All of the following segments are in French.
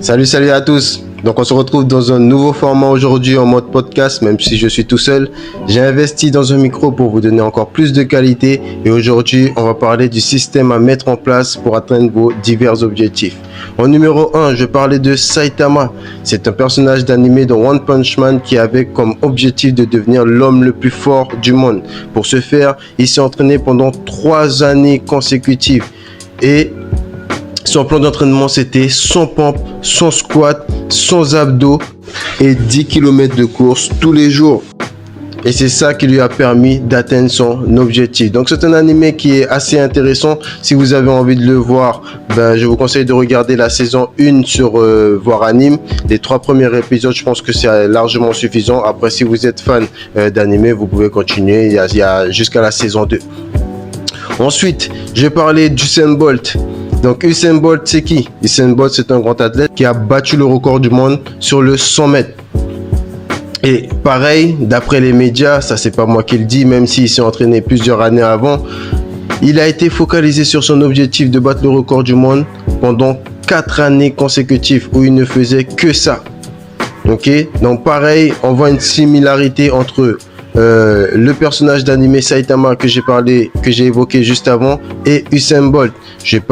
Salut à tous. Donc on se retrouve dans un nouveau format aujourd'hui en mode podcast, même si je suis tout seul. J'ai investi dans un micro pour vous donner encore plus de qualité et aujourd'hui on va parler du système à mettre en place pour atteindre vos divers objectifs. En numéro 1, je parlais de Saitama. C'est un personnage d'anime dans One Punch Man qui avait comme objectif de devenir l'homme le plus fort du monde. Pour ce faire, il s'est entraîné pendant 3 années consécutives et son plan d'entraînement, c'était sans pompe, sans squat, sans abdos et 10 km de course tous les jours. Et c'est ça qui lui a permis d'atteindre son objectif. Donc c'est un animé qui est assez intéressant. Si vous avez envie de le voir, je vous conseille de regarder la saison 1 sur Voir Anime. Les 3 premiers épisodes, je pense que c'est largement suffisant. Après, si vous êtes fan d'anime, vous pouvez continuer. Il y a jusqu'à la saison 2. Ensuite, j'ai parlé d'Usain Bolt. Donc Usain Bolt, c'est qui? Usain Bolt, c'est un grand athlète qui a battu le record du monde sur le 100 mètres. Et pareil, d'après les médias, ça c'est pas moi qui le dis, même s'il s'est entraîné plusieurs années avant, il a été focalisé sur son objectif de battre le record du monde pendant 4 années consécutives où il ne faisait que ça. Ok? Donc pareil, on voit une similarité entre le personnage d'anime Saitama que j'ai évoqué juste avant et Usain Bolt. Je vais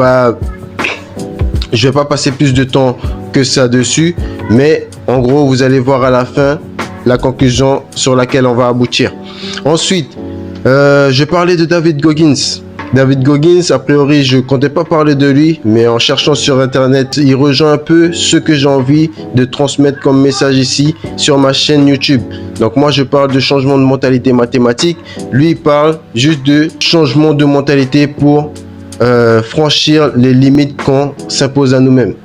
pas passer plus de temps que ça dessus, mais en gros vous allez voir à la fin la conclusion sur laquelle on va aboutir. Ensuite, je parlais de David Goggins. David Goggins, a priori, je comptais pas parler de lui, mais en cherchant sur internet, il rejoint un peu ce que j'ai envie de transmettre comme message ici sur ma chaîne YouTube. Donc moi, je parle de changement de mentalité mathématique. Lui, il parle juste de changement de mentalité pour franchir les limites qu'on s'impose à nous-mêmes.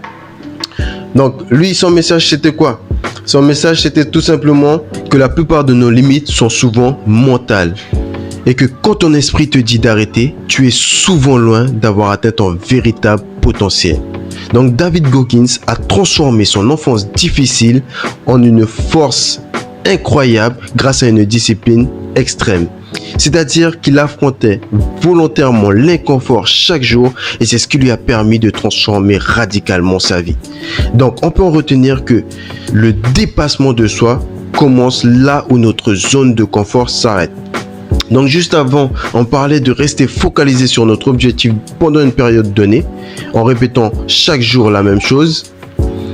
Donc lui, son message, c'était quoi? Son message, c'était tout simplement que la plupart de nos limites sont souvent mentales. Et que quand ton esprit te dit d'arrêter, tu es souvent loin d'avoir atteint ton véritable potentiel. Donc David Goggins a transformé son enfance difficile en une force incroyable grâce à une discipline extrême. C'est-à-dire qu'il affrontait volontairement l'inconfort chaque jour et c'est ce qui lui a permis de transformer radicalement sa vie. Donc on peut en retenir que le dépassement de soi commence là où notre zone de confort s'arrête. Donc juste avant, on parlait de rester focalisé sur notre objectif pendant une période donnée, en répétant chaque jour la même chose.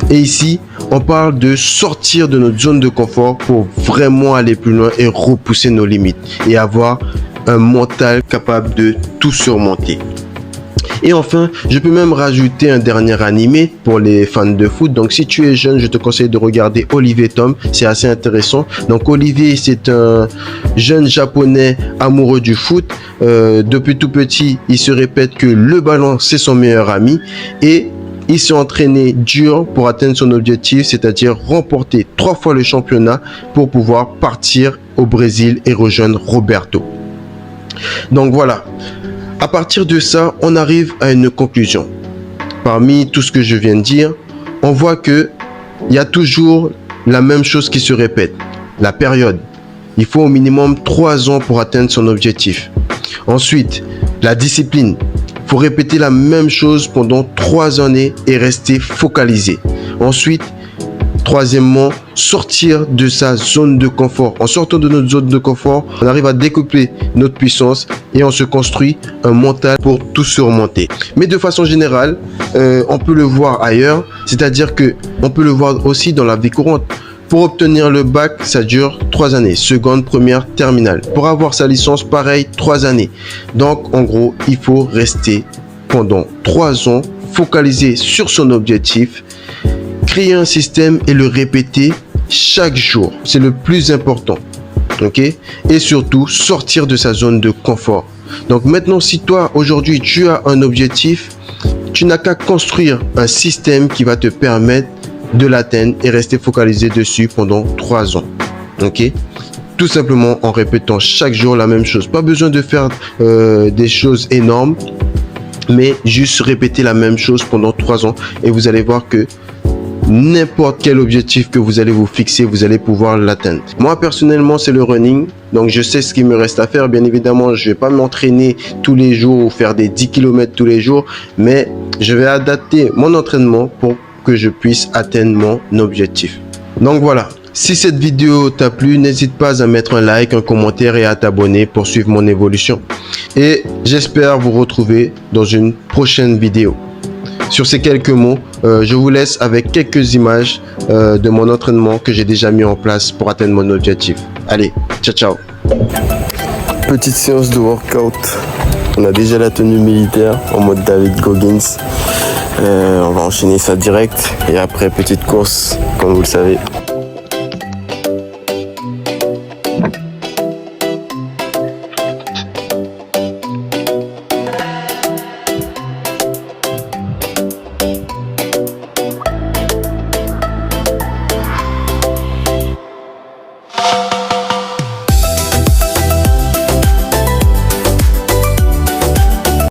Et ici, on parle de sortir de notre zone de confort pour vraiment aller plus loin et repousser nos limites et avoir un mental capable de tout surmonter. Et enfin, je peux même rajouter un dernier animé pour les fans de foot. Donc si tu es jeune, je te conseille de regarder Olivier Tom, c'est assez intéressant. Donc Olivier, c'est un jeune japonais amoureux du foot. Depuis tout petit, il se répète que le ballon, c'est son meilleur ami. Et il s'est entraîné dur pour atteindre son objectif, c'est-à-dire remporter 3 fois le championnat pour pouvoir partir au Brésil et rejoindre Roberto. Donc voilà. À partir de ça, on arrive à une conclusion. Parmi tout ce que je viens de dire, on voit que il y a toujours la même chose qui se répète. La période. Il faut au minimum 3 ans pour atteindre son objectif. Ensuite, la discipline. Il faut répéter la même chose pendant 3 années et rester focalisé. Ensuite, troisièmement, sortir de sa zone de confort. En sortant de notre zone de confort, on arrive à découpler notre puissance et on se construit un mental pour tout surmonter. Mais de façon générale, on peut le voir ailleurs, c'est-à-dire que on peut le voir aussi dans la vie courante. Pour obtenir le bac, ça dure 3 années, seconde, première, terminale. Pour avoir sa licence, pareil, 3 années. Donc, en gros, il faut rester pendant 3 ans focalisé sur son objectif, créer un système et le répéter chaque jour. C'est le plus important. Ok? Et surtout, sortir de sa zone de confort. Donc maintenant, si toi, aujourd'hui, tu as un objectif, tu n'as qu'à construire un système qui va te permettre de l'atteindre et rester focalisé dessus pendant 3 ans. Ok? Tout simplement en répétant chaque jour la même chose. Pas besoin de faire des choses énormes, mais juste répéter la même chose pendant 3 ans et vous allez voir que n'importe quel objectif que vous allez vous fixer, vous allez pouvoir l'atteindre. Moi, personnellement, c'est le running. Donc, je sais ce qu'il me reste à faire. Bien évidemment, je vais pas m'entraîner tous les jours ou faire des 10 km tous les jours, mais je vais adapter mon entraînement pour que je puisse atteindre mon objectif. Donc voilà, si cette vidéo t'a plu, n'hésite pas à mettre un like, un commentaire et à t'abonner pour suivre mon évolution. Et j'espère vous retrouver dans une prochaine vidéo. Sur ces quelques mots, je vous laisse avec quelques images de mon entraînement que j'ai déjà mis en place pour atteindre mon objectif. Allez, ciao ciao. Petite séance de workout. On a déjà la tenue militaire en mode David Goggins. On va enchaîner ça direct et après petite course comme vous le savez.